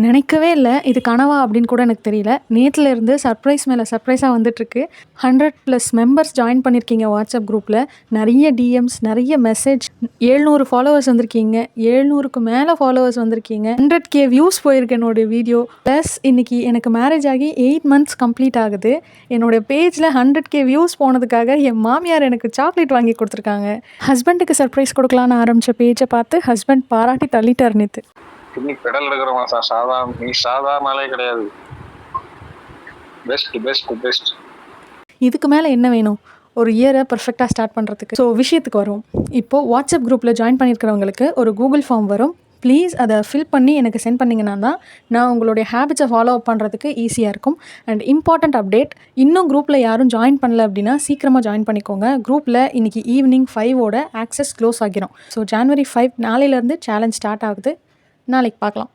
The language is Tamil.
நினைக்கவே இல்ல. இது கனவா அப்படின்னு கூட எனக்கு தெரியல. நேத்துலேருந்து சர்ப்ரைஸ் மேல சர்ப்ரைஸா வந்துட்டுருக்கு. 100+ மெம்பர்ஸ் ஜாயின் பண்ணியிருக்கீங்க வாட்ஸ்அப் குரூப்ல. நெறைய டிஎம்ஸ், நெறைய மெசேஜ். 700 ஃபாலோவர்ஸ் வந்திருக்கீங்க. 700க்கு மேல ஃபாலோவர்ஸ் வந்திருக்கீங்க. 100K வியூஸ் போயிருக்கு என்னோட வீடியோ. ப்ளஸ் இன்னைக்கு எனக்கு மேரேஜ் ஆகி 8 மந்த்ஸ் கம்ப்ளீட் ஆகுது. என்னோட பேஜ்ல 100K வியூஸ் போனதுக்காக என் மாமியார் எனக்கு சாக்லேட் வாங்கி குடுத்துருக்காங்க. ஹஸ்பண்டுக்கு சர்ப்ரைஸ் குடுக்கலான்னு ஆரம்பிச்ச பேஜ பார்த்து ஹஸ்பண்ட் பாராட்டி தள்ளிட்டாரு நேத்து. இன்னைக்கு பெடல் எடுக்கிற மாசம் சாதாரண ஆளே கிடையாது. Best best best. இதுக்கு மேல என்ன வேணும்? ஒரு இயரை பெர்ஃபெக்ட்டா ஸ்டார்ட் பண்றதுக்கு. ஸோ விஷயத்துக்கு வருவோம். இப்போ வாட்ஸ்அப் குரூப்ல ஜாயின் பண்ணியிருக்கிறவங்களுக்கு ஒரு கூகுள் ஃபார்ம் வரும். ப்ளீஸ் அதை ஃபில் பண்ணி எனக்கு சென்ட் பண்ணிங்கன்னா தான் நான் உங்களுடைய ஹேபிட்ஸை ஃபாலோ அப் பண்ணுறதுக்கு ஈஸியாக இருக்கும். அண்ட் இம்பார்ட்டண்ட் அப்டேட், இன்னும் குரூப்பில் யாரும் ஜாயின் பண்ணல அப்படின்னா சீக்கிரமாக ஜாயின் பண்ணிக்கோங்க. குரூப்பில் இன்றைக்கி ஈவினிங் 5 ஆக்சஸ் க்ளோஸ் ஆகிரும். ஸோ January 5 நாளையிலேருந்து சேலஞ்ச் ஸ்டார்ட் ஆகுது. நாளைக்கு பார்க்கலாம்.